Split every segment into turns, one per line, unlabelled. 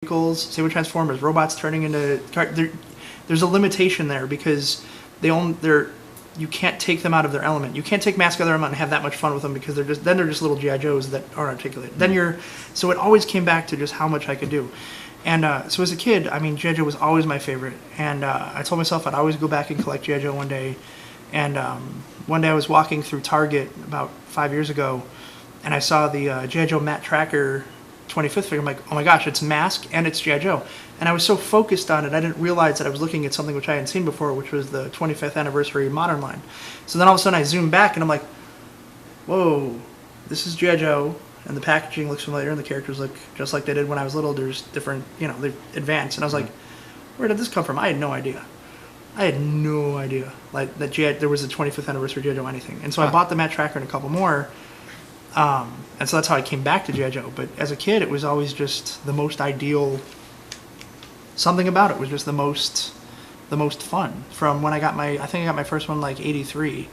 vehicles, same with Transformers, robots turning into there's a limitation there because you can't take them out of their element. You can't take Mask out of their element and have that much fun with them because they're just little GI Joes that aren't articulated. So it always came back to just how much I could do. And so as a kid, I mean, G.I. Joe was always my favorite. And I told myself I'd always go back and collect G.I. Joe one day. And one day I was walking through Target about 5 years ago, and I saw the G.I. Joe Matt Tracker 25th figure. I'm like, oh my gosh, it's Mask and it's G.I. Joe. And I was so focused on it, I didn't realize that I was looking at something which I hadn't seen before, which was the 25th anniversary Modern line. So then all of a sudden I zoomed back, and I'm like, whoa, this is G.I. Joe. And the packaging looks familiar, and the characters look just like they did when I was little. There's different, they've advanced. And I was like, where did this come from? I had no idea. Like, that there was a 25th anniversary G.I. Joe anything. And so I bought the Matt Tracker and a couple more. And so that's how I came back to G.I. Joe. But as a kid, it was always just the most ideal. Something about it was just the most fun. From when I think I got my first one like 83.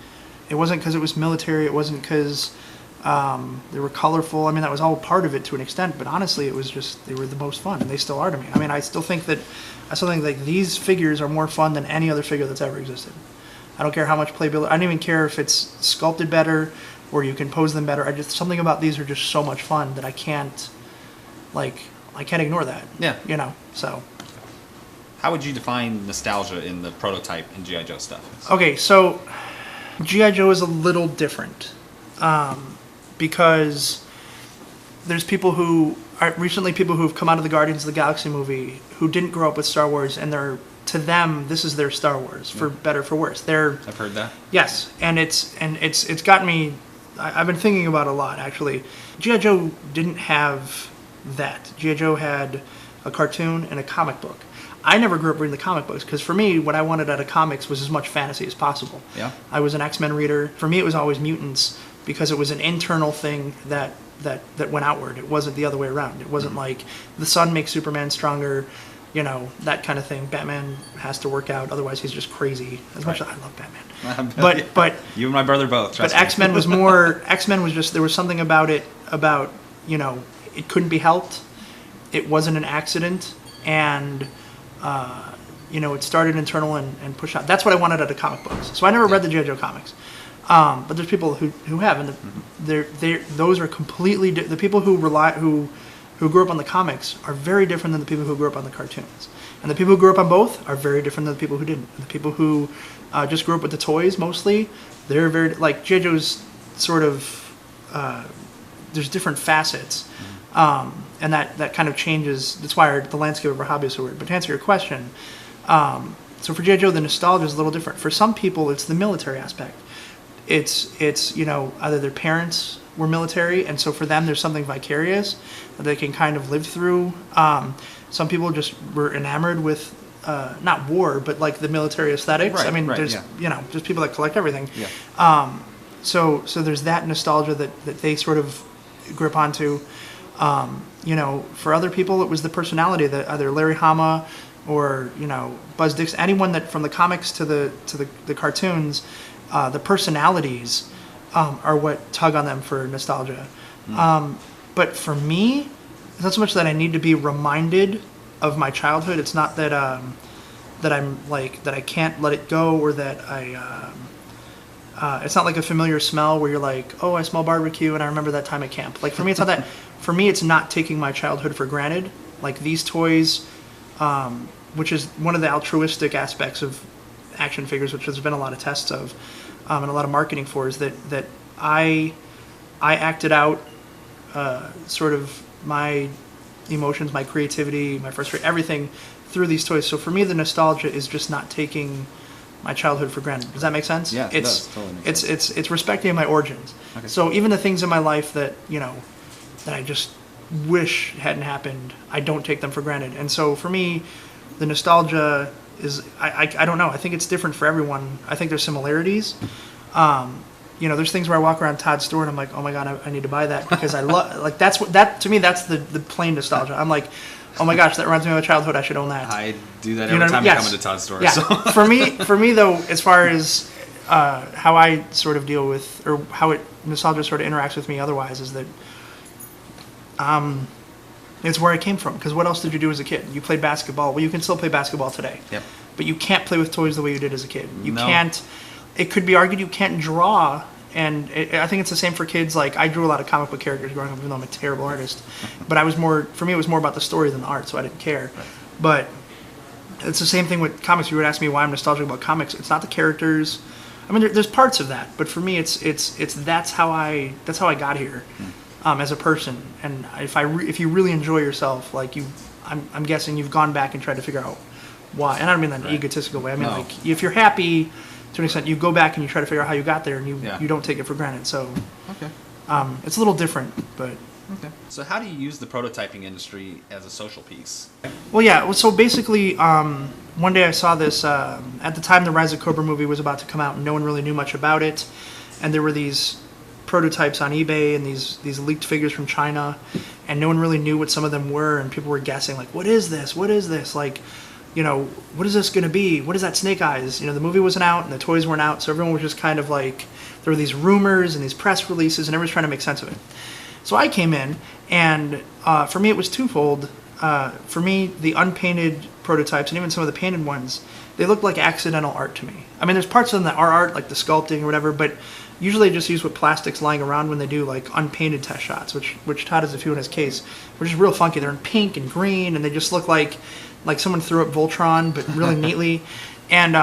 It wasn't because it was military. It wasn't because they were colorful. I mean, that was all part of it to an extent. But honestly, it was just, they were the most fun, and they still are to me. I mean, I still think like these figures are more fun than any other figure that's ever existed. I don't care how much playability. I don't even care if it's sculpted better or you can pose them better. Something about these are just so much fun that I can't ignore that.
Yeah.
So.
How would you define nostalgia in the prototype and G.I. Joe stuff?
Okay, so G.I. Joe is a little different because there's people who've come out of the Guardians of the Galaxy movie who didn't grow up with Star Wars, and to them this is their Star Wars, for better for worse.
I've heard that.
Yes, and it's gotten me. I've been thinking about it a lot, actually. G.I. Joe didn't have that. G.I. Joe had a cartoon and a comic book. I never grew up reading the comic books because for me, what I wanted out of comics was as much fantasy as possible.
Yeah.
I was an X-Men reader. For me, it was always mutants because it was an internal thing that went outward. It wasn't the other way around. It wasn't like the sun makes Superman stronger, that kind of thing. Batman has to work out, otherwise he's just crazy. As much as I love Batman, but
you and my brother both.
But X-Men was more. X-Men was just, there was something about it it couldn't be helped. It wasn't an accident, and it started internal and pushed out. That's what I wanted out of comic books. So I never read the G.I. Joe comics. But there's people who have, and those are completely the people who grew up on the comics are very different than the people who grew up on the cartoons. And the people who grew up on both are very different than the people who didn't. And the people who just grew up with the toys mostly, they're very, like, G.I. Joe's sort of, there's different facets. And that kind of changes. That's why the landscape of our hobby is so weird. But to answer your question, so for G.I. Joe, the nostalgia is a little different. For some people, it's the military aspect. It's either their parents were military, and so for them there's something vicarious that they can kind of live through. Some people just were enamored with not war, but like the military aesthetics.
Right,
I mean, there's just people that collect everything. Yeah. So there's that nostalgia that they sort of grip onto. For other people, it was the personality that either Larry Hama or Buzz Dixon, anyone that from the comics to the cartoons, the personalities are what tug on them for nostalgia. But for me, it's not so much that I need to be reminded of my childhood. It's not that I'm like that I can't let it go, or that it's not like a familiar smell where you're like, oh, I smell barbecue and I remember that time at camp. Like, for me, it's not that. For me, it's not taking my childhood for granted. Like these toys, which is one of the altruistic aspects of action figures, which there's been a lot of tests of, and a lot of marketing for, is that I acted out sort of my emotions, my creativity, my frustration, everything through these toys. So for me, the nostalgia is just not taking my childhood for granted. Does that make sense?
Yeah, it does. Totally makes sense.
It's respecting my origins. Okay. So even the things in my life that that I just wish hadn't happened, I don't take them for granted. And so for me, the nostalgia is, I don't know. I think it's different for everyone. I think there's similarities. There's things where I walk around Todd's store and I'm like, oh my God, I need to buy that because I love, like, to me, that's the plain nostalgia. I'm like, oh my gosh, that reminds me of my childhood. I should own that.
I do that every time I come into Todd's store.
Yeah.
So.
for me though, as far as how I sort of deal with, or how nostalgia sort of interacts with me otherwise, is that It's where I came from. Because what else did you do as a kid? You played basketball. Well, you can still play basketball today.
Yep.
But you can't play with toys the way you did as a kid. You
No.
can't. It could be argued you can't draw. And I think it's the same for kids. Like, I drew a lot of comic book characters growing up, even though I'm a terrible artist. But for me, it was more about the story than the art, so I didn't care.
Right.
But it's the same thing with comics. You would ask me why I'm nostalgic about comics. It's not the characters. I mean, there's parts of that, but for me, it's that's how I got here, as a person. And if you really enjoy yourself, like I'm guessing you've gone back and tried to figure out why. And I don't mean that in an egotistical way. I mean,
No.
like, if you're happy to an extent, you go back and you try to figure out how you got there, and
Yeah.
you don't take it for granted. So
Okay.
it's a little different, but.
Okay. So how do you use the prototyping industry as a social piece?
Well, yeah. Well, so basically, one day I saw this. At the time, the Rise of Cobra movie was about to come out, and no one really knew much about it. And there were these prototypes on eBay and these leaked figures from China, and no one really knew what some of them were. And people were guessing, like, "What is this? What is this? Like, what is this going to be? What is that Snake Eyes?" The movie wasn't out and the toys weren't out, so everyone was just kind of like, there were these rumors and these press releases, and everyone's trying to make sense of it. So I came in, and for me it was twofold. For me, the unpainted prototypes, and even some of the painted ones, they looked like accidental art to me. I mean, there's parts of them that are art, like the sculpting or whatever, but usually they just use what plastics lying around when they do like unpainted test shots, which Todd has a few in his case, which is real funky. They're in pink and green, and they just look like someone threw up Voltron, but really neatly. And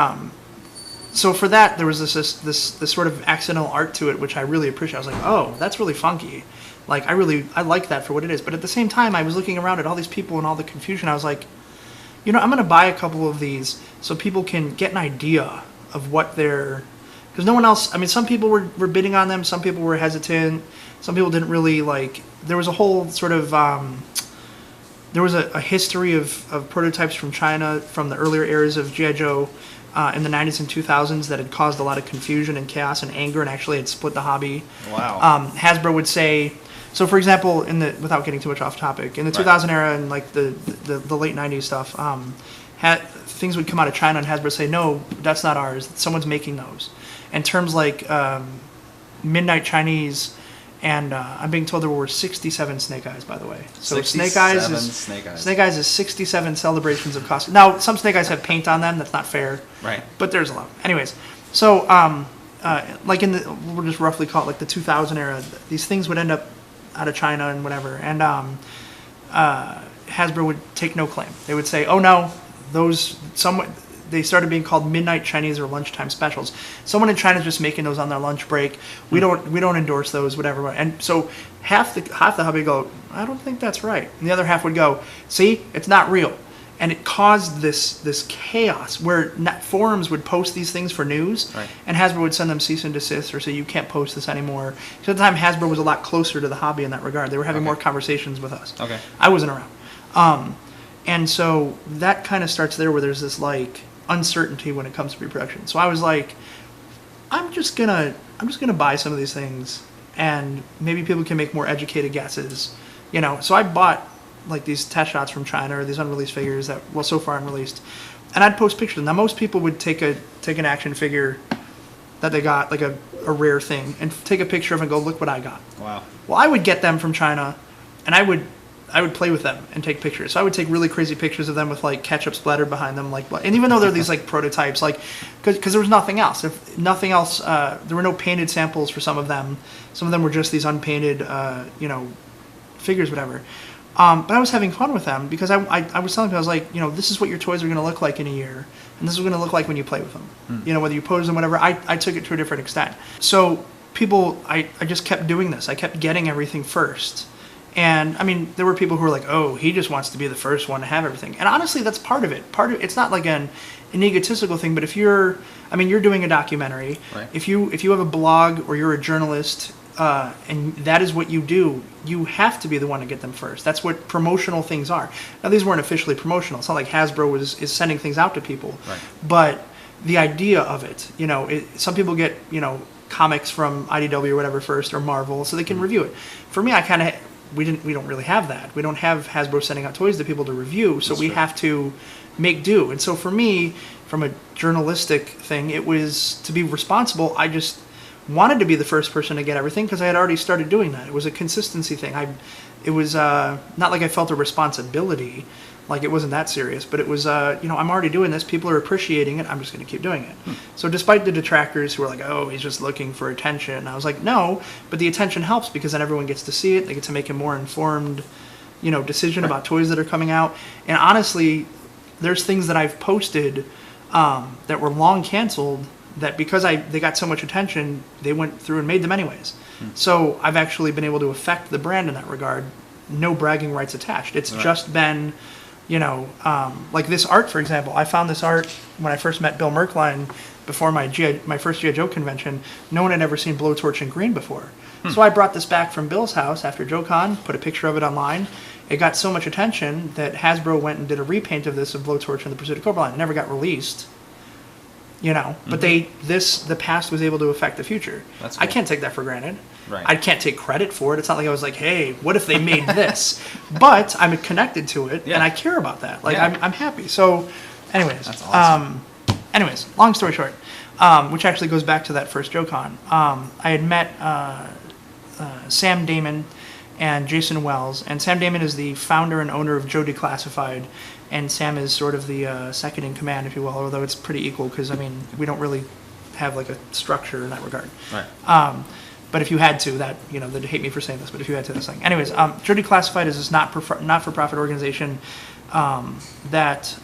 so for that, there was this sort of accidental art to it, which I really appreciate. I was like, oh, that's really funky. Like, I like that for what it is. But at the same time, I was looking around at all these people and all the confusion. I was like, I'm going to buy a couple of these so people can get an idea of what they're... Because no one else... I mean, some people were bidding on them. Some people were hesitant. Some people didn't really, like... There was a whole sort of... there was a history of prototypes from China from the earlier eras of G.I. Joe in the 90s and 2000s that had caused a lot of confusion and chaos and anger, and actually had split the hobby.
Wow.
Hasbro would say... So, for example, without getting too much off topic, in the 2000 era and like the late 90s stuff, things would come out of China and Hasbro would say, no, that's not ours. Someone's making those. And terms like Midnight Chinese, and I'm being told there were 67 Snake Eyes, by the way. So Snake Eyes is 67 celebrations of costume. Now, some Snake Eyes have paint on them. That's not fair. Right. But there's a lot. Anyways, so like we'll just roughly call it like the 2000 era, these things would end up out of China and whatever, and Hasbro would take no claim. They would say, "Oh no, they started being called Midnight Chinese or lunchtime specials. Someone in China's just making those on their lunch break. We don't endorse those, whatever." And so half the hobby would go, "I don't think that's right," and the other half would go, "See, it's not real." And it caused this chaos where forums would post these things for news, right, and Hasbro would send them cease and desist or say, "You can't post this anymore." So at the time, Hasbro was a lot closer to the hobby in that regard. They were having more conversations with us. Okay. I wasn't around. And so that kind of starts there, where there's this like uncertainty when it comes to pre-production. So I was like, I'm just gonna buy some of these things, and maybe people can make more educated guesses. So I bought like these test shots from China, or these unreleased figures that, well, so far unreleased, and I'd post pictures. Now most people would take an action figure that they got, like a rare thing, and take a picture of it and go, "Look what I got." Wow. Well, I would get them from China, and I would play with them and take pictures. So I would take really crazy pictures of them with like ketchup splattered behind them, and even though they're these like prototypes, like because there was nothing else. If nothing else, there were no painted samples for some of them. Some of them were just these unpainted, figures, whatever. But I was having fun with them because I was telling people, I was like, this is what your toys are going to look like in a year, and this is what going to look like when you play with them. Whether you pose them, whatever. I took it to a different extent. So people, I just kept doing this. I kept getting everything first. And I mean, there were people who were like, "Oh, he just wants to be the first one to have everything." And honestly, that's part of it. It's not like an egotistical thing, but if you're doing a documentary, right, if you have a blog or you're a journalist, and that is what you do, you have to be the one to get them first. That's what promotional things are. Now, these weren't officially promotional. It's not like Hasbro is sending things out to people. Right. But the idea of it, some people get, comics from IDW or whatever first, or Marvel, so they can review it. For me, we don't really have that. We don't have Hasbro sending out toys to people to review, so we have to make do. And so for me, from a journalistic thing, it was to be responsible. I just wanted to be the first person to get everything because I had already started doing that. It was a consistency thing. it was not like I felt a responsibility, like it wasn't that serious, but it was, I'm already doing this. People are appreciating it. I'm just going to keep doing it. So despite the detractors who were like, oh, he's just looking for attention, I was like, no, but the attention helps because then everyone gets to see it. They get to make a more informed, decision about toys that are coming out. And honestly, there's things that I've posted that were long canceled that because they got so much attention, they went through and made them anyways. So I've actually been able to affect the brand in that regard. No bragging rights attached. It's just been, like this art, for example. I found this art when I first met Bill Merkline before my first G.I. Joe convention. No one had ever seen Blowtorch in green before. So I brought this back from Bill's house after JoeCon, put a picture of it online. It got so much attention that Hasbro went and did a repaint of this of Blowtorch and the Pursuit of Cobra line. It never got released. But the past was able to affect the future.
That's cool.
I can't take that for granted.
Right.
I can't take credit for it. It's not like I was like, hey, what if they made this? But I'm connected to it, and I care about that. Like, I'm happy. So, anyways.
That's awesome.
Long story short, which actually goes back to that first JoeCon. I had met Sam Damon and Jason Wells. And Sam Damon is the founder and owner of Joe Declassified. And Sam is sort of the second in command, if you will, although it's pretty equal because, we don't really have like a structure in that regard.
Right.
But if you had to, they'd hate me for saying this, but if you had to, this thing. Anyways, Joe Declassified is this not-for-profit organization that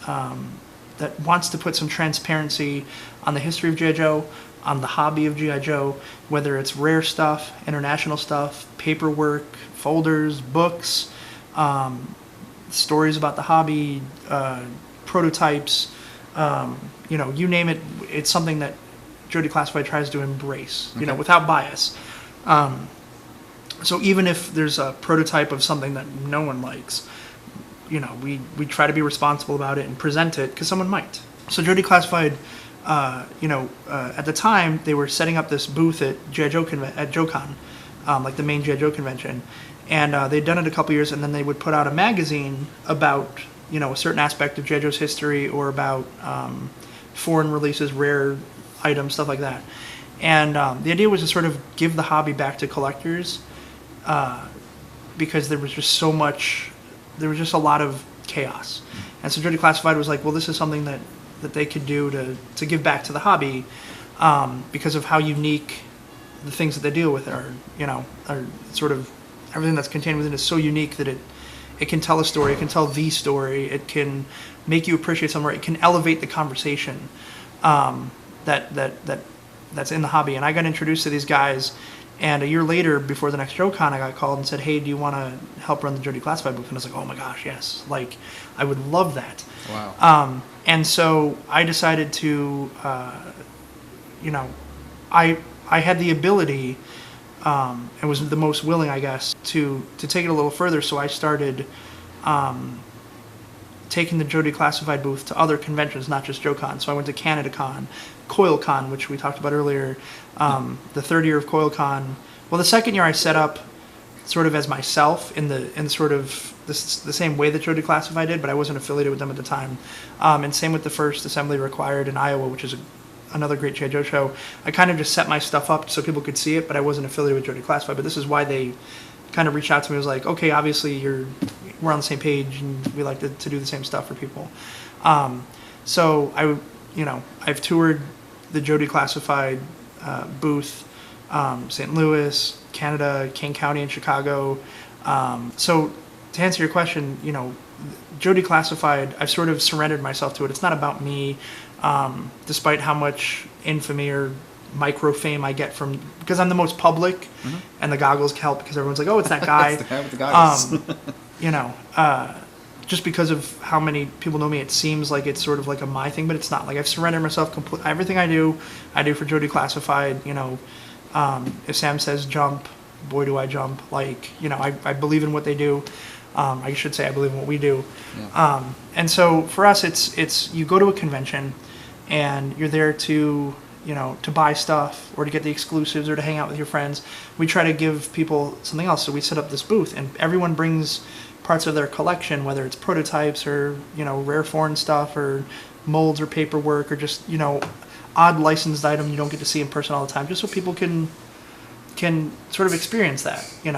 wants to put some transparency on the history of G.I. Joe, on the hobby of G.I. Joe, whether it's rare stuff, international stuff, paperwork, folders, books, stories about the hobby, prototypes, you name it. It's something that Joe Declassified tries to embrace, without bias. So even if there's a prototype of something that no one likes, we try to be responsible about it and present it because someone might. So Joe Declassified, at the time they were setting up this booth at G.I. Joe at JoeCon, like the main G.I. Joe convention, and they'd done it a couple years, and then they would put out a magazine about a certain aspect of G.I. Joe's history or about foreign releases, rare items, stuff like that. And the idea was to sort of give the hobby back to collectors because there was just a lot of chaos. And so Joe Declassified was like, well, this is something that they could do to give back to the hobby because of how unique the things that they deal with are sort of everything that's contained within is so unique that it can tell a story, it can tell the story, it can make you appreciate somewhere, it can elevate the conversation that's in the hobby. And I got introduced to these guys, and a year later, before the next JoeCon, I got called and said, hey, do you want to help run the Joe Declassified booth? And I was like, oh my gosh, yes. Like, I would love that.
Wow.
And so I decided to, I had the ability, and was the most willing, I guess, to take it a little further. So I started taking the Joe Declassified booth to other conventions, not just JoeCon. So I went to CanadaCon, CoilCon, which we talked about earlier, the third year of CoilCon. Well, the second year I set up sort of as myself in sort of the same way that Joe Declassified did, but I wasn't affiliated with them at the time. And same with the first Assembly Required in Iowa, which is another great G.I. Joe show. I kind of just set my stuff up so people could see it, but I wasn't affiliated with Joe Declassified. But this is why they kind of reached out to me. It was like, okay, obviously we're on the same page and we like to do the same stuff for people. So I've toured the Joe Declassified booth, St. Louis, Canada, Kane County, and Chicago. So to answer your question, Joe Declassified, I've sort of surrendered myself to it. It's not about me, despite how much infamy or micro fame I get from, because I'm the most public, and the goggles help because everyone's like, oh, it's that guy.
It's the guy with the goggles.
Just because of how many people know me, it seems like it's sort of like a my thing, but it's not. Like, I've surrendered myself completely. Everything I do for Joe Declassified. If Sam says jump, boy, do I jump. Like, I believe in what they do. I should say I believe in what we do. Yeah. And so for us, it's you go to a convention, and you're there to buy stuff or to get the exclusives or to hang out with your friends. We try to give people something else. So we set up this booth, and everyone brings parts of their collection, whether it's prototypes or rare foreign stuff or molds or paperwork or just odd licensed item you don't get to see in person all the time, just so people can can sort of experience that. We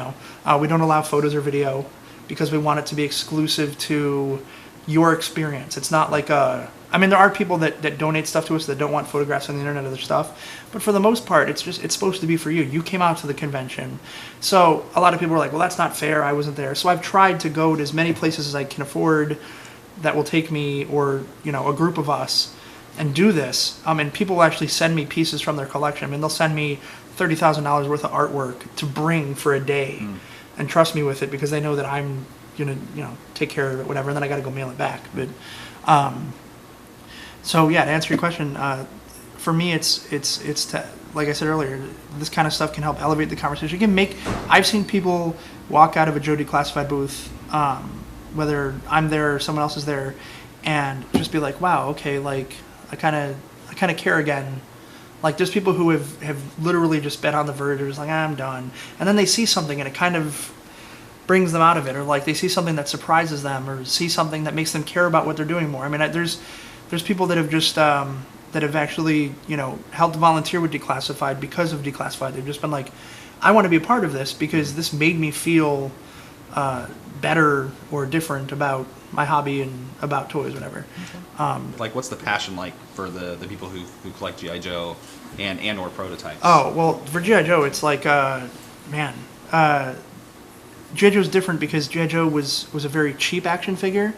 don't allow photos or video because we want it to be exclusive to your experience. It's not like there are people that donate stuff to us that don't want photographs on the internet of their stuff, but for the most part, it's supposed to be for you. You came out to the convention. So a lot of people are like, well, that's not fair. I wasn't there. So I've tried to go to as many places as I can afford that will take me, or, a group of us, and do this. And people will actually send me pieces from their collection. They'll send me $30,000 worth of artwork to bring for a day and trust me with it because they know that I'm going to, take care of it, whatever, and then I got to go mail it back. But, so yeah, to answer your question, for me, it's like I said earlier, this kind of stuff can help elevate the conversation. I've seen people walk out of a Joe Declassified booth, whether I'm there or someone else is there, and just be like, wow, okay, like, I kind of care again. Like, there's people who have literally just been on the verge of just like, I'm done. And then they see something and it kind of brings them out of it. Or like they see something that surprises them, or see something that makes them care about what they're doing more. There's people that have just, that have actually, helped volunteer with Declassified because of Declassified. They've just been like, I want to be a part of this because this made me feel better or different about my hobby and about toys, whatever.
Like, what's the passion like for the people who collect G.I. Joe and or prototypes?
Oh, well, for G.I. Joe, it's like, G.I. Joe's different because G.I. Joe was a very cheap action figure.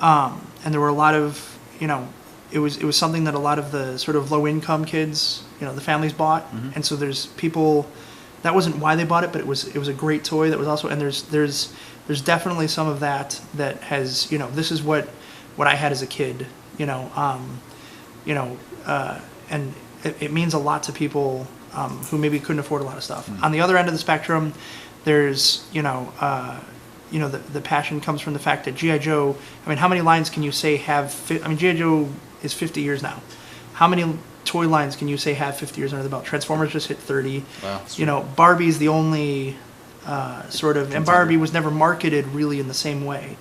And there were a lot of, it was something that a lot of the sort of low-income kids, the families bought. And so there's people, that wasn't why they bought it, but it was a great toy that was also, and there's definitely some of that has, this is what I had as a kid, and it means a lot to people who maybe couldn't afford a lot of stuff. On the other end of the spectrum, there's, the passion comes from the fact that G.I. Joe, how many lines can you say G.I. Joe is 50 years now. How many toy lines can you say have 50 years under the belt? Transformers just hit 30. Wow, Barbie's the only and Barbie was never marketed really in the same way.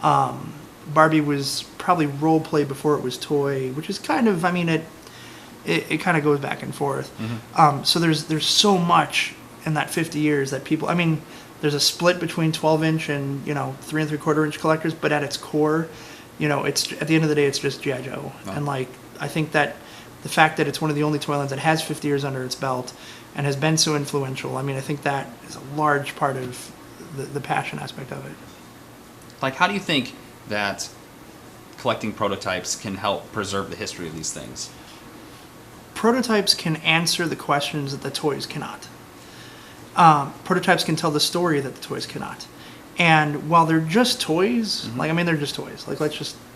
Barbie was probably role play before it was toy, which is kind of, it kind of goes back and forth. So there's so much in that 50 years that people, there's a split between 12-inch and 3 3/4-inch collectors, but at its core, it's, at the end of the day, it's just G.I. Joe. Wow. And I think that the fact that it's one of the only toy lines that has 50 years under its belt and has been so influential, I think that is a large part of the passion aspect of it.
Like, how do you think that collecting prototypes can help preserve the history of these things?
Prototypes can answer the questions that the toys cannot. Prototypes can tell the story that the toys cannot. And while they're just toys, they're just toys.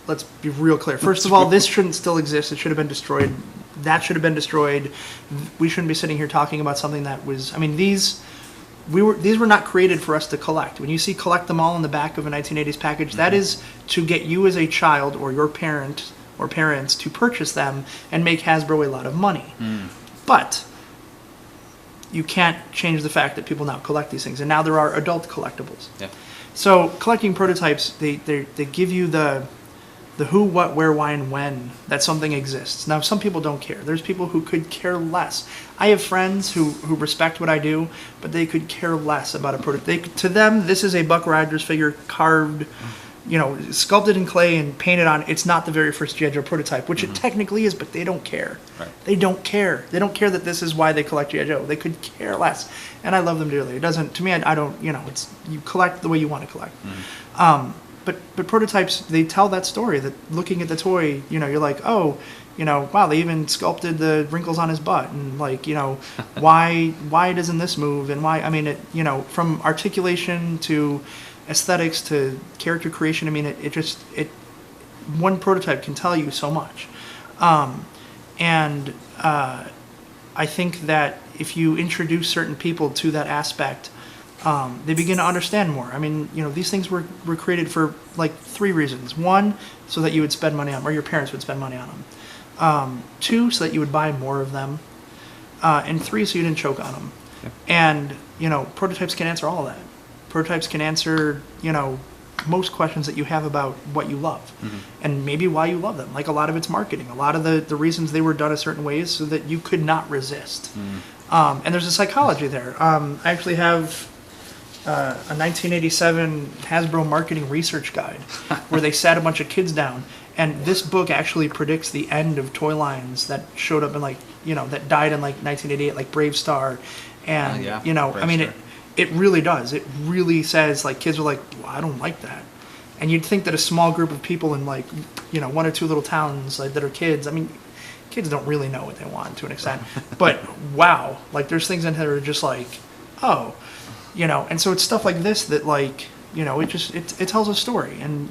Let's be real clear. First of all, this shouldn't still exist. It should have been destroyed. That should have been destroyed. We shouldn't be sitting here talking about something that was, these were not created for us to collect. When you see collect them all in the back of a 1980s package, that is to get you as a child or your parent or parents to purchase them and make Hasbro a lot of money. But you can't change the fact that people now collect these things, and now there are adult collectibles. Yeah. So collecting prototypes, they give you the who, what, where, why, and when that something exists. Now, some people don't care. There's people who could care less. I have friends who respect what I do, but they could care less about a prototype. To them, this is a Buck Rogers figure carved, sculpted in clay and painted on. It's not the very first G.I. Joe prototype, which it technically is, but they don't care. Right. They don't care. They don't care that this is why they collect G.I. Joe. They could care less. And I love them dearly. It doesn't, to me, I don't, it's, you collect the way you want to collect. But prototypes, they tell that story, that looking at the toy, you're like, oh, wow, they even sculpted the wrinkles on his butt, and why doesn't this move, and why, from articulation to aesthetics to character creation, one prototype can tell you so much. And I think that if you introduce certain people to that aspect, they begin to understand more. These things were created for 3 reasons. 1, so that you would spend money on them, or your parents would spend money on them. 2, so that you would buy more of them. And 3, so you didn't choke on them. Yeah. And, prototypes can answer all of that. Prototypes can answer, most questions that you have about what you love. And maybe why you love them. A lot of it's marketing. A lot of the reasons they were done a certain ways so that you could not resist. And there's a psychology there. I actually have a 1987 Hasbro marketing research guide where they sat a bunch of kids down. And this book actually predicts the end of toy lines that showed up in that died in 1988, like Brave Star. And,
Brave
I mean,
Star.
it really does. It really says, kids are like, well, I don't like that. And you'd think that a small group of people in, one or two little towns that are kids, I mean, kids don't really know what they want to an extent. But, wow, there's things in here that are just oh, and so it's stuff like this that, it tells a story. And,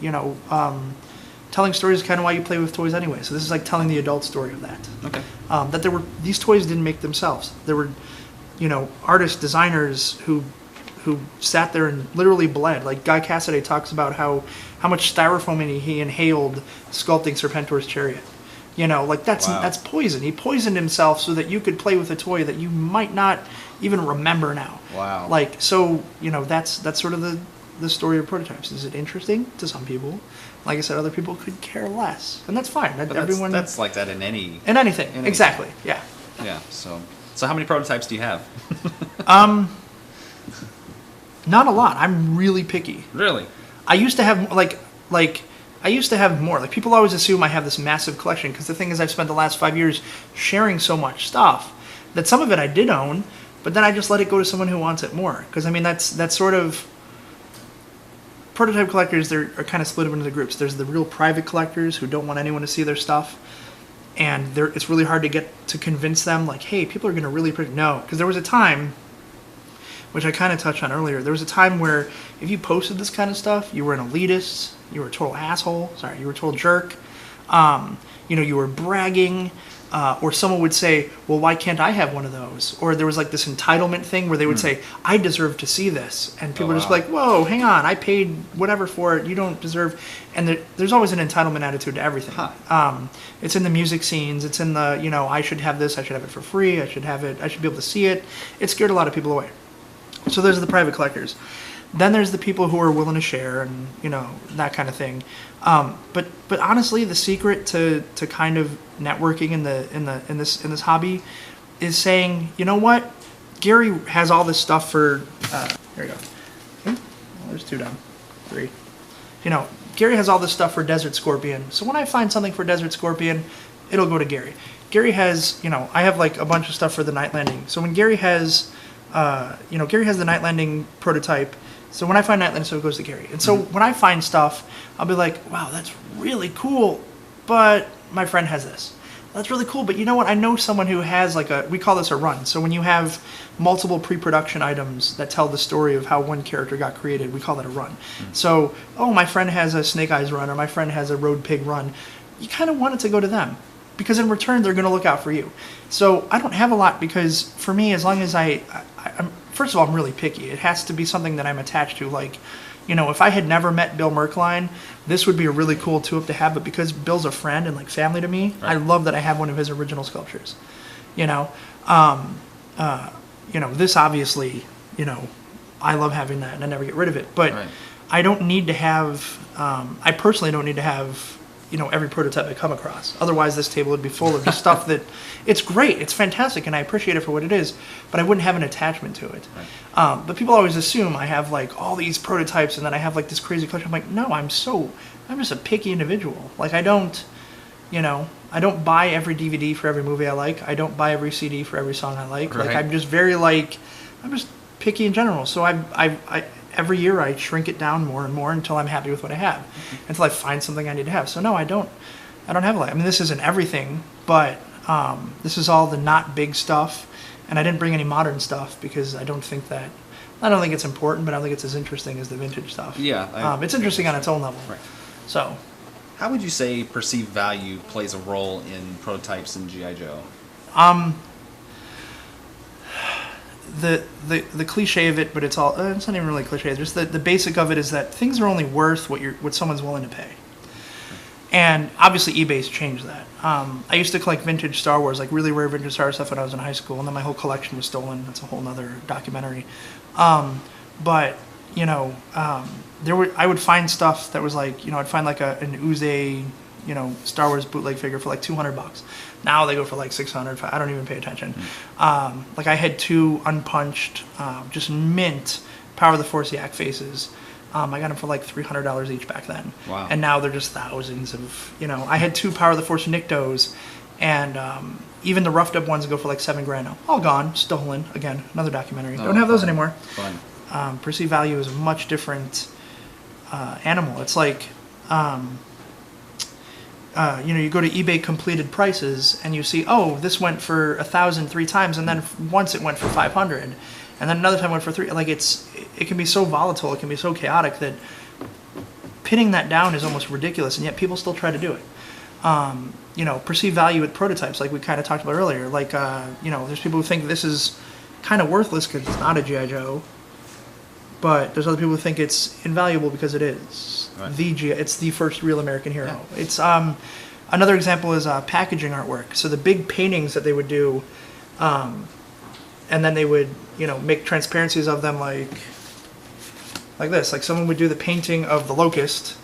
telling stories is kind of why you play with toys anyway. So this is telling the adult story of that.
Okay.
That these toys didn't make themselves. There were, artists, designers who sat there and literally bled. Like Guy Cassaday talks about how much styrofoam he inhaled sculpting Serpentor's chariot. That's poison. He poisoned himself so that you could play with a toy that you might not even remember now.
Wow.
That's sort of the story of prototypes. Is it interesting to some people? Like I said, other people could care less, and that's fine. Everyone
that's like that in anything.
Exactly. Yeah.
Yeah. So how many prototypes do you have?
Not a lot. I'm really picky.
Really?
I used to have I used to have more. People always assume I have this massive collection because the thing is I've spent the last 5 years sharing so much stuff that some of it I did own, but then I just let it go to someone who wants it more. Because I mean that's sort of prototype collectors. Are kind of split up into the groups. There's the real private collectors who don't want anyone to see their stuff, and it's really hard to get to convince them hey, people are going to really no. Because there was a time, which I kind of touched on earlier, there was a time where if you posted this kind of stuff, you were an elitist, you were a total asshole, you were a total jerk, you were bragging, or someone would say, well, why can't I have one of those? Or there was this entitlement thing where they would say, I deserve to see this. And people would just be like, whoa, hang on, I paid whatever for it, you don't deserve. And there's always an entitlement attitude to everything.
Huh.
It's in the music scenes, it's in the, I should have this, I should have it for free, I should be able to see it. It scared a lot of people away. So those are the private collectors. Then there's the people who are willing to share and that kind of thing. But honestly, the secret to kind of networking in this hobby is saying, you know what, Gary has all this stuff for. Here we go. Well, there's 2 down, 3. Gary has all this stuff for Desert Scorpion. So when I find something for Desert Scorpion, it'll go to Gary. Gary has, I have a bunch of stuff for the Night Landing. So when Gary has. Gary has the Night Landing prototype. So when I find Night Landing, so it goes to Gary. And so when I find stuff, I'll be like, wow, that's really cool, but my friend has this. That's really cool, but you know what? I know someone who has we call this a run. So when you have multiple pre-production items that tell the story of how one character got created, we call that a run. So, my friend has a Snake Eyes run, or my friend has a Road Pig run. You kind of want it to go to them, because in return, they're going to look out for you. So I don't have a lot because for me, as long as I'm first of all, I'm really picky. It has to be something that I'm attached to. If I had never met Bill Merkline, this would be a really cool 2-up to have. But because Bill's a friend and family to me, right. I love that I have one of his original sculptures. This obviously, I love having that and I never get rid of it. But right. I don't need to have. I personally don't need to have. Every prototype I come across. Otherwise, this table would be full of just stuff that it's great, it's fantastic, and I appreciate it for what it is, but I wouldn't have an attachment to it. Right. But people always assume I have all these prototypes and then I have this crazy collection. I'm like, no, I'm just a picky individual. I don't buy every DVD for every movie I like. I don't buy every CD for every song I like.
Right.
I'm just very I'm just picky in general. So I every year I shrink it down more and more until I'm happy with what I have, until I find something I need to have. So no, I don't have a lot. I mean, this isn't everything, but this is all the not big stuff, and I didn't bring any modern stuff because I don't think it's important, but I don't think it's as interesting as the vintage stuff.
Yeah.
It's interesting on its own level.
Right.
So.
How would you say perceived value plays a role in prototypes in G.I. Joe?
The cliche of it, but it's not even really cliche. Just the basic of it is that things are only worth what someone's willing to pay. And obviously eBay's changed that. I used to collect vintage Star Wars, really rare vintage Star Wars stuff when I was in high school, and then my whole collection was stolen. That's a whole nother documentary. But I would find stuff that was I'd find an Uze, Star Wars bootleg figure for like $200. Now they go for like 600. I don't even pay attention. Like I had 2 unpunched, just mint Power of the Force Yak faces. I got them for like $300 each back then.
Wow.
And now they're just thousands of, I had 2 Power of the Force Niktos, and even the roughed up ones go for like $7,000 now. All gone, stolen. Again, another documentary. Don't have those anymore.
Fun.
Perceived value is a much different animal. It's like, you go to eBay completed prices and you see, oh, this went for 1,000 3 times, and then once it went for 500, and then another time went for 3. Like it can be so volatile, it can be so chaotic that pinning that down is almost ridiculous, and yet people still try to do it. Perceived value with prototypes, like we kind of talked about earlier. Like, there's people who think this is kind of worthless because it's not a G.I. Joe, but there's other people who think it's invaluable because it is.
Right.
It's the first real American hero. Yeah. It's another example is packaging artwork. So the big paintings that they would do, and then they would make transparencies of them like this. Like someone would do the painting of the Locust,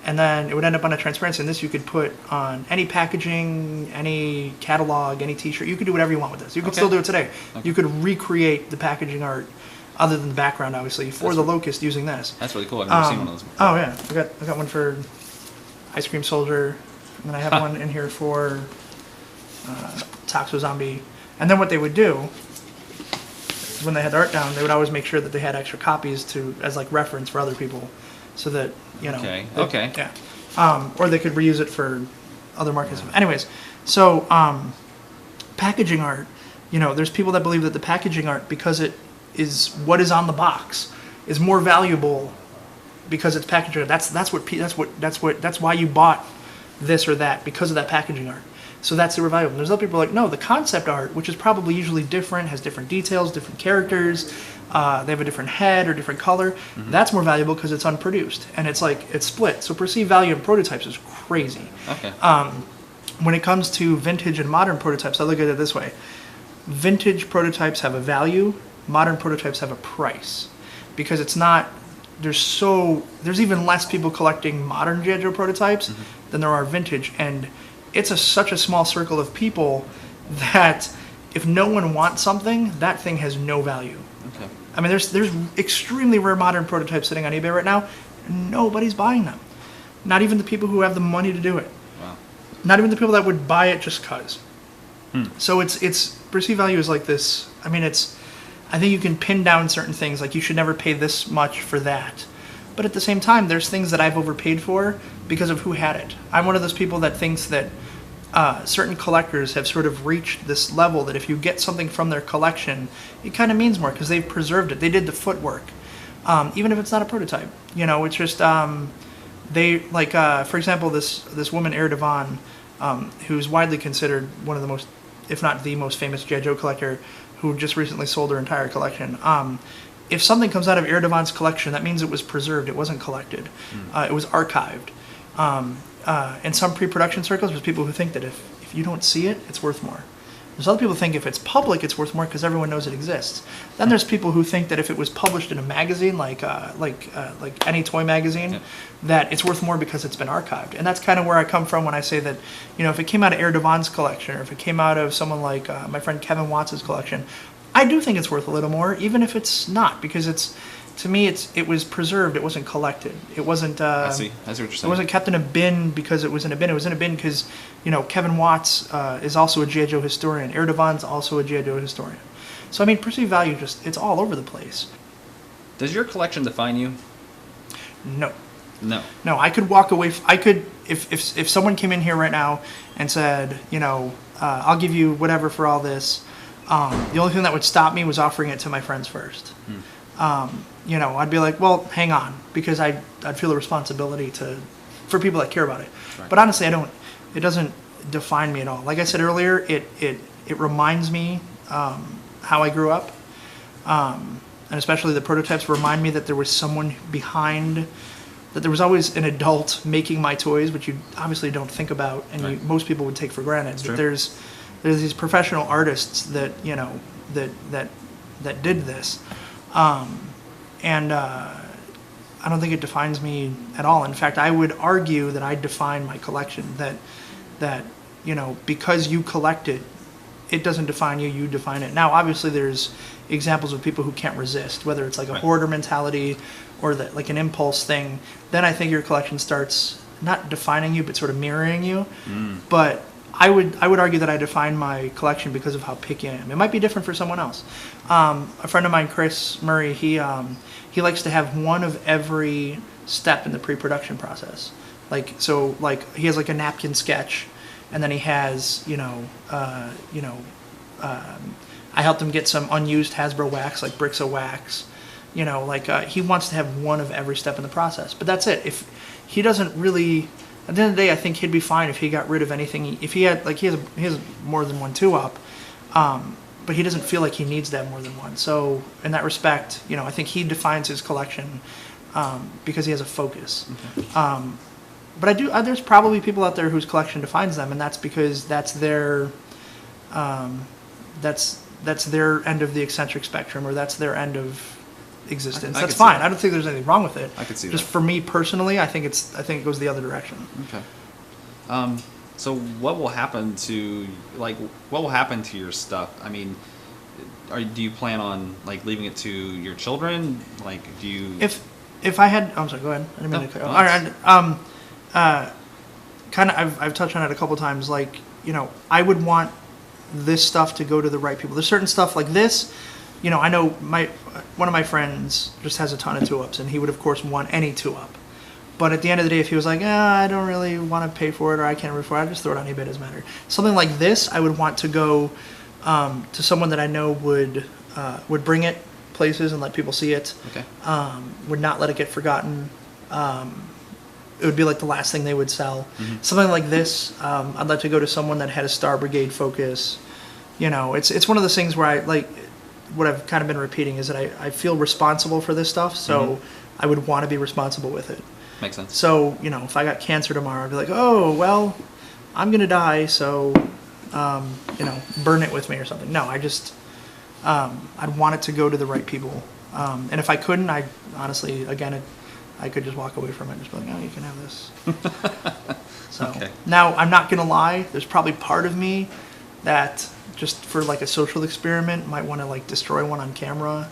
and then it would end up on a transparency. And this you could put on any packaging, any catalog, any T-shirt. You could do whatever you want with this. You could still do it today. Okay. You could recreate the packaging art, other than the background, obviously, for the Locust using this.
That's really cool. I've never seen one of those before.
Oh yeah, I got one for Ice Cream Soldier, and then I have one in here for Toxo Zombie. And then what they would do is when they had the art down, they would always make sure that they had extra copies as like reference for other people, so that
Okay.
Yeah. Or they could reuse it for other markets. Anyways, so packaging art. There's people that believe that the packaging art, because it is what is on the box, is more valuable because it's packaging. That's why you bought this or that, because of that packaging art. So that's super valuable. And there's other people like, no, the concept art, which is probably usually different, has different details, different characters, they have a different head or different color. Mm-hmm. That's more valuable because it's unproduced and it's split. So perceived value in prototypes is crazy.
Okay.
When it comes to vintage and modern prototypes, I look at it this way: vintage prototypes have a value. Modern prototypes have a price, because it's not. There's even less people collecting modern G.I. Joe prototypes than there are vintage, and it's such a small circle of people that if no one wants something, that thing has no value.
Okay.
I mean, there's extremely rare modern prototypes sitting on eBay right now. Nobody's buying them. Not even the people who have the money to do it.
Wow.
Not even the people that would buy it just cause. So it's perceived value is like this. I mean, I think you can pin down certain things, like you should never pay this much for that. But at the same time, there's things that I've overpaid for because of who had it. I'm one of those people that thinks that certain collectors have sort of reached this level that if you get something from their collection, it kind of means more because they've preserved it. They did the footwork, even if it's not a prototype. It's just they like, for example, this woman, Ere Devon, who's widely considered one of the most, if not the most famous G.I. Joe collector, who just recently sold her entire collection. If something comes out of Ere Devon's collection, that means it was preserved. It wasn't collected. It was archived. In some pre-production circles, there's people who think that if you don't see it, it's worth more. There's other people who think if it's public, it's worth more because everyone knows it exists. Then there's people who think that if it was published in a magazine, like any toy magazine, that it's worth more because it's been archived. And that's kind of where I come from when I say that, if it came out of Ere Devon's collection, or if it came out of someone like my friend Kevin Watts' collection, I do think it's worth a little more, even if it's not, because to me, it was preserved. It wasn't collected. It wasn't.
I see what you're saying.
It wasn't kept in a bin because it was in a bin. It was in a bin because, Kevin Watts is also a G.I. Joe historian. Ere Devon's also a G.I. Joe historian. So I mean, perceived value it's all over the place.
Does your collection define you?
No.
No.
No, I could walk away. If someone came in here right now and said, I'll give you whatever for all this. The only thing that would stop me was offering it to my friends first. I'd be like, well, hang on, because I'd feel a responsibility for people that care about it. Right. But honestly, it doesn't define me at all. Like I said earlier, it reminds me how I grew up, and especially the prototypes remind me that there was someone behind, that there was always an adult making my toys, which you obviously don't think about, and most people would take for granted. But there's these professional artists that that did this. And I don't think it defines me at all. In fact, I would argue that I define my collection. That because you collect it, it doesn't define you. You define it. Now, obviously, there's examples of people who can't resist, whether it's like a hoarder mentality or like an impulse thing. Then I think your collection starts not defining you, but sort of mirroring you. But I would argue that I define my collection because of how picky I am. It might be different for someone else. A friend of mine, Chris Murray, he likes to have one of every step in the pre-production process. Like he has like a napkin sketch, and then he has I helped him get some unused Hasbro wax, like bricks of wax. He wants to have one of every step in the process. But that's it. If he doesn't really, at the end of the day, I think he'd be fine if he got rid of anything. If he had, he has more than one 2-up, but he doesn't feel like he needs to have more than one. So in that respect, I think he defines his collection because he has a focus. Okay. But there's probably people out there whose collection defines them, and that's because that's their end of the eccentric spectrum, or that's their end of existence. That's fine. I don't think there's anything wrong with it.
I could see
Just
that.
for me personally, I think it goes the other direction.
Okay. So what will happen to your stuff? I mean, do you plan on leaving it to your children? Do you?
If I had, I'm sorry. Go ahead. I didn't mean to cut you off. All right. Kind of. I've touched on it a couple times. I would want this stuff to go to the right people. There's certain stuff like this. I know one of my friends just has a ton of 2-ups, and he would of course want any 2-up. But at the end of the day, if he was like, I don't really want to pay for it, or I can't afford it, I'd just throw it on eBay. It doesn't matter. Something like this, I would want to go to someone that I know would bring it places and let people see it.
Okay.
Would not let it get forgotten. It would be like the last thing they would sell.
Mm-hmm.
Something like this, I'd like to go to someone that had a Star Brigade focus. It's one of those things where I like. What I've kind of been repeating is that I feel responsible for this stuff, so I would want to be responsible with it.
Makes sense.
So, if I got cancer tomorrow, I'd be like, oh, well, I'm going to die, so, burn it with me or something. No, I'd want it to go to the right people. And if I couldn't, I honestly, again, I could just walk away from it and just be like, oh, you can have this. So,
okay.
Now, I'm not going to lie, there's probably part of me that just for a social experiment might want to destroy one on camera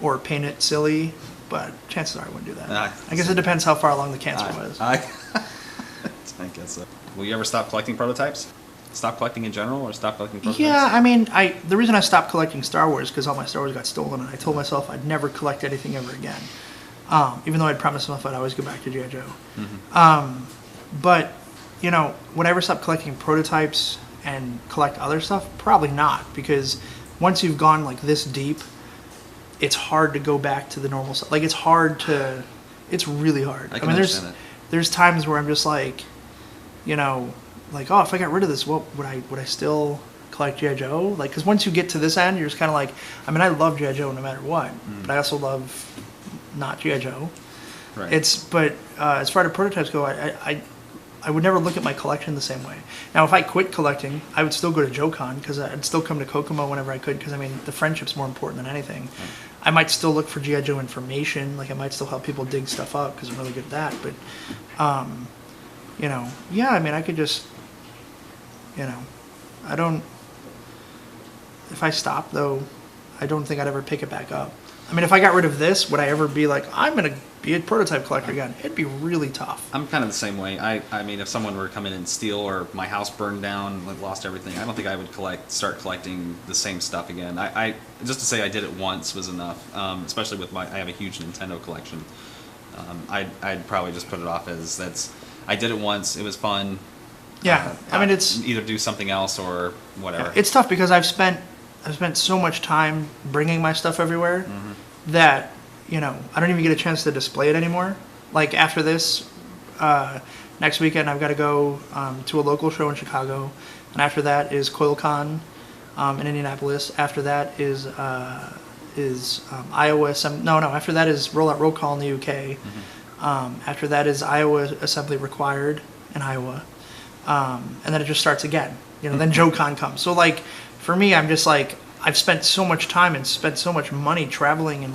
or paint it silly, but chances are I wouldn't do that. I guess it depends how far along the cancer was.
I guess so. Will you ever stop collecting prototypes? Stop collecting in general, or stop collecting prototypes?
Yeah, I mean, the reason I stopped collecting Star Wars is because all my Star Wars got stolen, and I told myself I'd never collect anything ever again. Even though I'd promised myself I'd always go back to G.I. Joe. Mm-hmm. But, would I ever stop collecting prototypes and collect other stuff? Probably not, because once you've gone this deep, it's hard to go back to the normal stuff. It's really hard.
I mean,
there's times where I'm just oh, if I got rid of this, what would I still collect G.I. Joe? Because once you get to this end, you're just kind of I love G.I. Joe no matter what, but I also love not G.I. Joe.
Right.
But as far as prototypes go, I would never look at my collection the same way. Now, if I quit collecting, I would still go to JoeCon, because I'd still come to Kokomo whenever I could, because, the friendship's more important than anything. Right. I might still look for G.I. Joe information. I might still help people dig stuff up, because I'm really good at that. But, I could just, I don't, if I stop, though, I don't think I'd ever pick it back up. If I got rid of this, would I ever be I'm going to be a prototype collector again? It'd be really tough.
I'm kind of the same way. I mean, if someone were to come in and steal, or my house burned down, lost everything, I don't think I would start collecting the same stuff again. I just to say I did it once was enough. Especially with I have a huge Nintendo collection. I'd probably just put it off as I did it once. It was fun.
Yeah, it's
either do something else or whatever.
It's tough because I've spent so much time bringing my stuff everywhere that I don't even get a chance to display it anymore. After this, next weekend I've got to go to a local show in Chicago, and after that is CoilCon in Indianapolis. After that is Iowa. After that is Rollout Roll Call in the UK. After that is Iowa Assembly Required in Iowa, and then it just starts again. Then JoeCon comes. So for me, I'm just I've spent so much time and spent so much money traveling and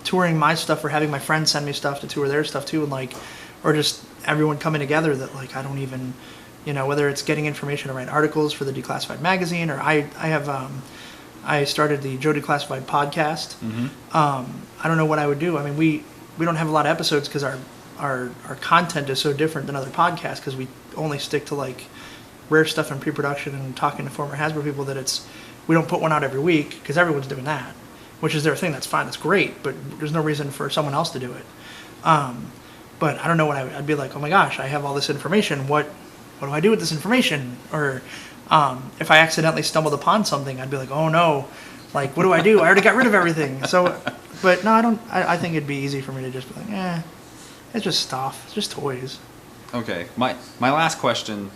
touring my stuff or having my friends send me stuff to tour their stuff too, and like, or just everyone coming together that like I don't even, whether it's getting information to write articles for the Declassified magazine, or I started the Joe Declassified podcast. I don't know what I would do. I mean, we don't have a lot of episodes because our content is so different than other podcasts because we only stick to like rare stuff in pre-production and talking to former Hasbro people that we don't put one out every week because everyone's doing that, which is their thing. That's fine. That's great. But there's no reason for someone else to do it. But I don't know what I'd be like, oh my gosh, I have all this information. What do I do with this information? Or if I accidentally stumbled upon something, I'd be like, oh no, like, what do I do? I already got rid of everything. So, but no, I don't. I think it'd be easy for me to just be like, it's just stuff. It's just toys.
Okay. My last question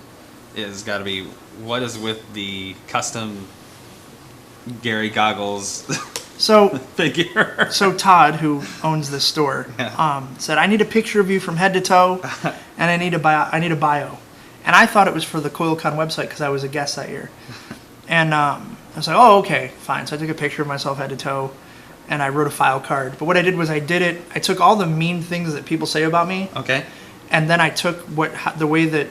is got to be, what is with the custom Gary goggles figure? So
Todd, who owns this store, said, I need a picture of you from head to toe, and I need a bio. And I thought it was for the CoilCon website because I was a guest that year. And I was like, oh, okay, fine. So I took a picture of myself head to toe, and I wrote a file card. But what I did was I took all the mean things that people say about me.
Okay.
And then I took the way that,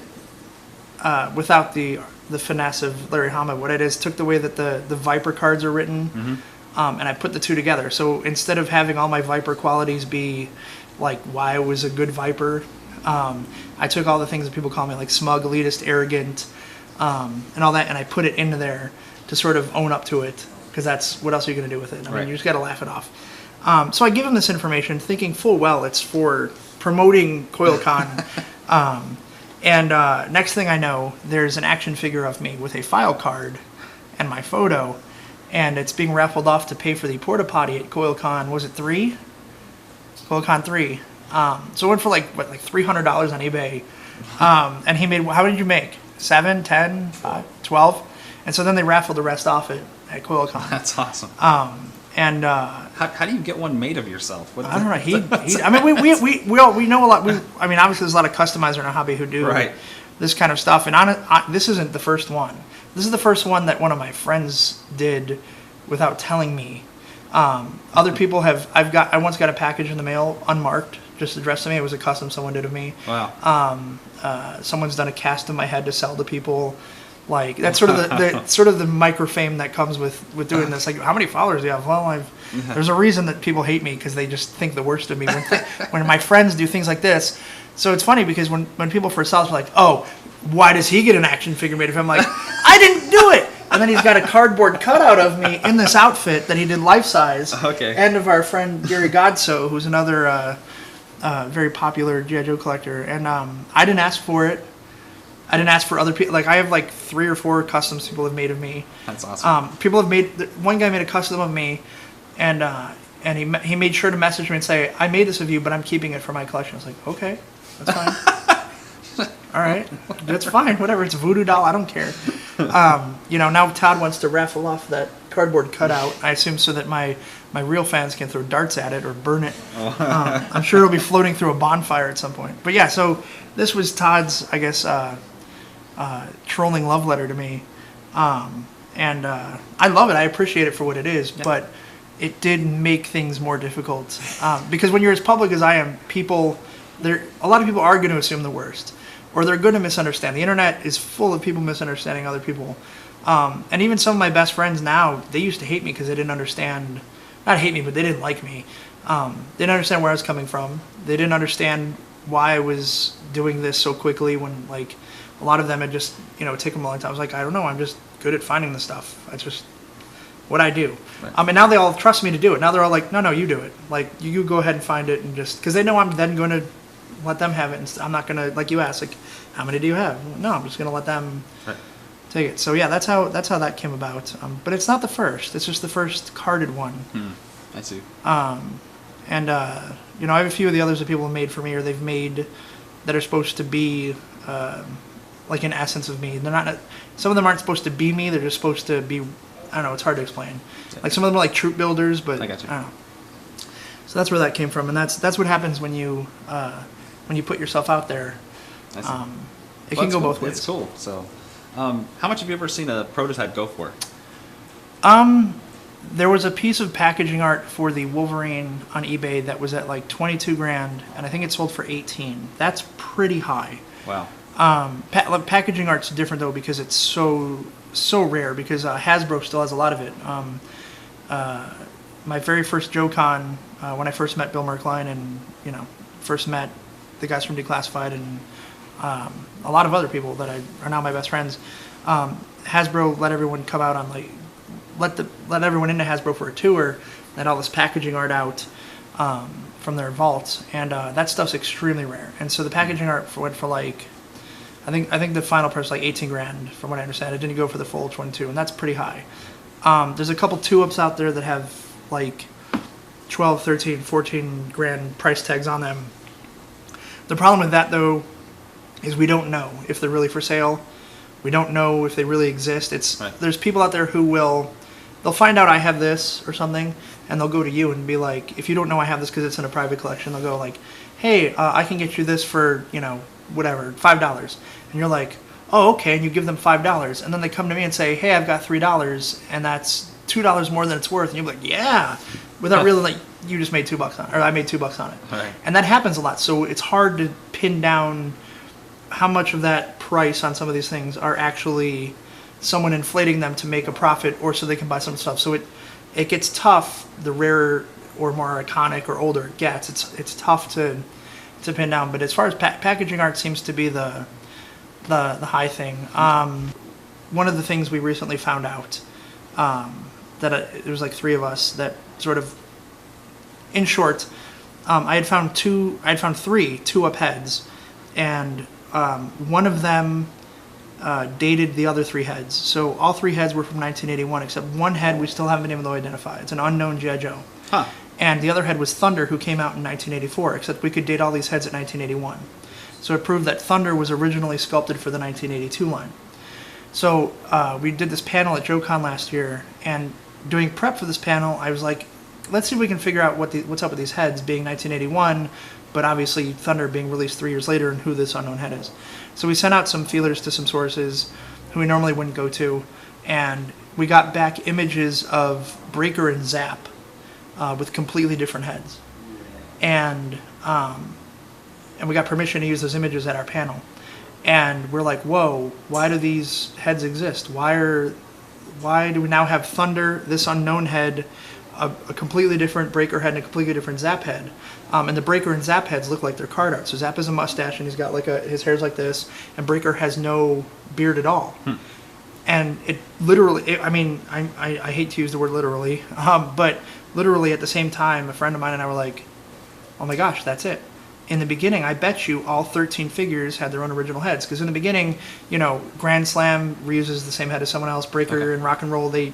without the finesse of Larry Hama, what it is, took the way that the Viper cards are written, and I put the two together. So instead of having all my Viper qualities be like why I was a good Viper, I took all the things that people call me, like smug, elitist, arrogant, and all that, and I put it into there to sort of own up to it, because that's, what else are you going to do with it? I mean, you just got to laugh it off. So I give him this information thinking full well it's for promoting CoilCon. And next thing I know, there's an action figure of me with a file card and my photo, and it's being raffled off to pay for the porta potty at CoilCon. Was it 3? CoilCon 3. So it went for like $300 on eBay. And he made, how did you make? 7, 10, 5, 12? And so then they raffled the rest off at CoilCon.
That's awesome.
And
how do you get one made of yourself?
I don't know. He I mean, we know a lot. I mean, obviously, there's a lot of customizers in our hobby who do this kind of stuff. And this isn't the first one. This is the first one that one of my friends did without telling me. Other people have. I once got a package in the mail unmarked, just addressed to me. It was a custom someone did of me.
Wow.
Someone's done a cast of my head to sell to people. Like, that's sort of the micro fame that comes with doing this. Like, how many followers do you have? Well, there's a reason that people hate me, because they just think the worst of me when my friends do things like this. So it's funny because when people first saw us, they're like, oh, why does he get an action figure made of him? I'm like, I didn't do it. And then he's got a cardboard cutout of me in this outfit that he did life size.
Okay.
And of our friend Gary Godso, who's another very popular G.I. Joe collector. And I didn't ask for it. I didn't ask for other people. Like, I have like 3 or 4 customs people have made of me.
That's awesome.
People have made. One guy made a custom of me, and he made sure to message me and say, "I made this of you, but I'm keeping it for my collection." I was like, "Okay, that's fine. All right, that's fine. Whatever. It's a voodoo doll. I don't care." Now Todd wants to raffle off that cardboard cutout. I assume so that my real fans can throw darts at it or burn it. I'm sure it'll be floating through a bonfire at some point. But yeah, so this was Todd's, I guess. Trolling love letter to me, and I love it. I appreciate it for what it is, but it did make things more difficult because when you're as public as I am, a lot of people are going to assume the worst, or they're going to misunderstand. The internet is full of people misunderstanding other people, and even some of my best friends now, they used to hate me because they didn't understand. Not hate me, but they didn't like me. They didn't understand where I was coming from. They didn't understand why I was doing this so quickly when, like, a lot of them had just, taken a long time. I was like, I don't know, I'm just good at finding the stuff. That's just what I do. Right. And now they all trust me to do it. Now they're all like, no, you do it. Like, you go ahead and find it, and just, because they know I'm then going to let them have it. And I'm not going to, like you asked, like, how many do you have? No, I'm just going to let them take it. So yeah, that's how that came about. But it's not the first. It's just the first carded one.
I see.
And I have a few of the others that people have made for me, or they've made that are supposed to be like an essence of me. They're not. Some of them aren't supposed to be me. They're just supposed to be. I don't know. It's hard to explain. Yeah. Like some of them are like troop builders, but
I got you.
I don't know. So that's where that came from, and that's what happens when you put yourself out there. It can go both ways.
It's cool. So, how much have you ever seen a prototype go for?
There was a piece of packaging art for the Wolverine on eBay that was at like 22 grand, and I think it sold for 18. That's pretty high.
Wow.
Packaging art's different though because it's so rare. Because Hasbro still has a lot of it. My very first JoeCon, when I first met Bill Merkline and first met the guys from Declassified and a lot of other people that are now my best friends, Hasbro let everyone come out on like let everyone into Hasbro for a tour. Let all this packaging art out from their vaults, and that stuff's extremely rare. And so the packaging art went for like, I think the final price was like 18 grand from what I understand. It didn't go for the full 22, and that's pretty high. There's a couple 2-ups out there that have like 12, 13, 14 grand price tags on them. The problem with that though is we don't know if they're really for sale. We don't know if they really exist. There's people out there who they'll find out I have this or something, and they'll go to you and be like, if you don't know I have this because it's in a private collection, they'll go like, hey, I can get you this for, whatever, $5. And you're like, oh, okay, and you give them $5. And then they come to me and say, hey, I've got $3, and that's $2 more than it's worth. And you're like, yeah, without realizing that you just made $2 on it, or I made $2 on it.
Right.
And that happens a lot. So it's hard to pin down how much of that price on some of these things are actually someone inflating them to make a profit or so they can buy some stuff. So it gets tough the rarer or more iconic or older it gets. It's tough to pin down. But as far as packaging art seems to be the high thing. One of the things we recently found out that there was like 3 of us that sort of, in short, I had found 3 2-up heads, and one of them dated the other 3 heads. So all 3 heads were from 1981, except one head we still haven't been able to identify. It's an unknown G.I. Joe.
Huh.
And the other head was Thunder, who came out in 1984, except we could date all these heads at 1981. So it proved that Thunder was originally sculpted for the 1982 line. So we did this panel at JoeCon last year, and doing prep for this panel, I was like, let's see if we can figure out what's up with these heads being 1981, but obviously Thunder being released 3 years later, and who this unknown head is. So we sent out some feelers to some sources who we normally wouldn't go to, and we got back images of Breaker and Zap with completely different heads. And we got permission to use those images at our panel. And we're like, whoa, why do these heads exist? Why do we now have Thunder, this unknown head, a completely different Breaker head, and a completely different Zap head? And the Breaker and Zap heads look like they're card art. So Zap has a mustache, and he's got his hair's like this, and Breaker has no beard at all. And it literally, I hate to use the word literally, but literally at the same time, a friend of mine and I were like, oh my gosh, that's it. In the beginning, I bet you all 13 figures had their own original heads. Because in the beginning, Grand Slam reuses the same head as someone else. Breaker and Rock and Roll, they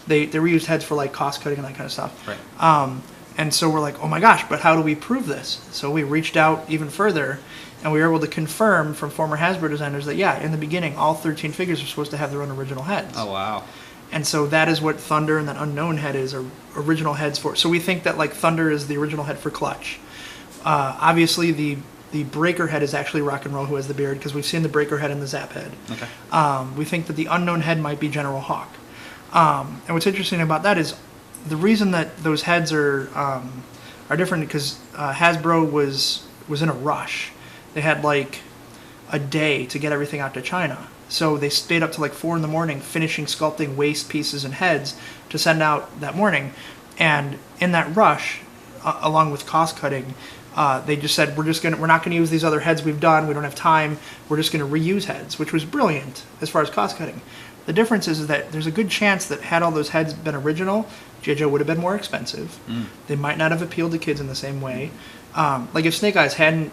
reused heads for like cost cutting and that kind of stuff.
Right.
And so we're like, oh my gosh, but how do we prove this? So we reached out even further, and we were able to confirm from former Hasbro designers that, yeah, in the beginning, all 13 figures are supposed to have their own original heads.
Oh, wow.
And so that is what Thunder and that unknown head is, or original heads for. So we think that like Thunder is the original head for Clutch. Obviously, the Breaker head is actually Rock and Roll, who has the beard, because we've seen the Breaker head and the Zap head.
Okay.
We think that the unknown head might be General Hawk. And what's interesting about that is the reason that those heads are different because Hasbro was in a rush. They had like a day to get everything out to China. So they stayed up to like 4 in.the morning finishing sculpting waist pieces and heads to send out that morning. And in that rush, along with cost cutting, they just said, we're not gonna use these other heads we've done. We don't have time. We're just gonna reuse heads, which was brilliant as far as cost cutting. The difference is that there's a good chance that had all those heads been original, G.I. Joe would have been more expensive. They might not have appealed to kids in the same way. Like if Snake Eyes hadn't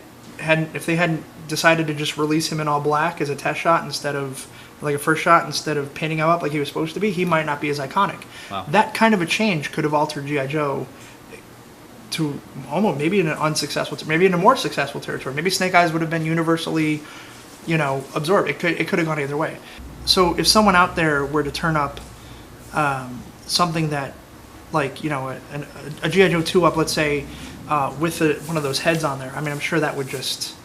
decided to just release him in all black as a test shot instead of like a first shot instead of painting him up like he was supposed to be, he might not be as iconic.
Wow.
That kind of a change could have altered G.I. Joe to almost maybe in an unsuccessful, maybe in a more successful territory. Maybe Snake Eyes would have been universally, absorbed. It could have gone either way. So if someone out there were to turn up something that, like a G.I. Joe 2-up, let's say, with one of those heads on there, I'm sure that would just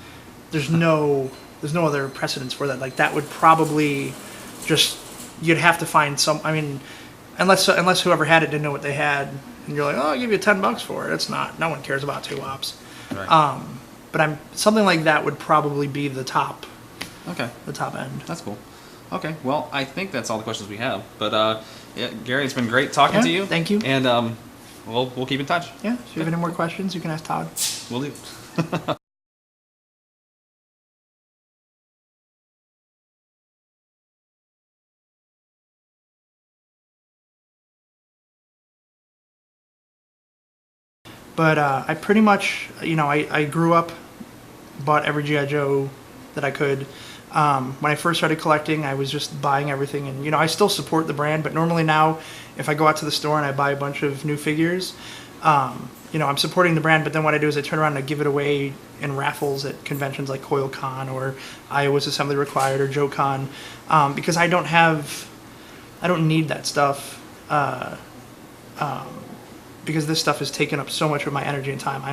there's no other precedence for that. Like that would probably just you'd have to find some. unless whoever had it didn't know what they had, and you're like, oh, I'll give you $10 for it. It's not. No one cares about 2-wops.
Right.
But something like that would probably be the top
Okay.
end.
That's cool. Okay. Well, I think that's all the questions we have. But yeah, Gary, it's been great talking
Yeah,
to you.
thank you.
And we'll keep in touch.
Yeah. If you have any more questions, you can ask Todd.
We'll do.
But I pretty much, I grew up, bought every G.I. Joe that I could. When I first started collecting, I was just buying everything. And, I still support the brand, but normally now, if I go out to the store and I buy a bunch of new figures, I'm supporting the brand, but then what I do is I turn around and I give it away in raffles at conventions like CoilCon or Iowa's Assembly Required or JoeCon, because I don't need that stuff. Because this stuff has taken up so much of my energy and time. I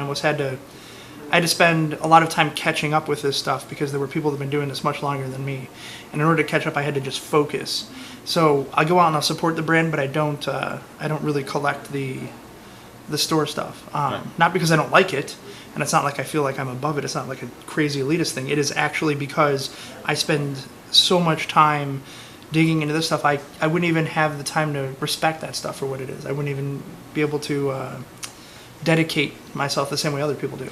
had to spend a lot of time catching up with this stuff because there were people that have been doing this much longer than me. And in order to catch up, I had to just focus. So I'll go out and I'll support the brand, but I don't really collect the store stuff.
Right.
Not because I don't like it, and it's not like I feel like I'm above it. It's not like a crazy elitist thing. It is actually because I spend so much time digging into this stuff. I wouldn't even have the time to respect that stuff for what it is. I wouldn't even be able to dedicate myself the same way other people do.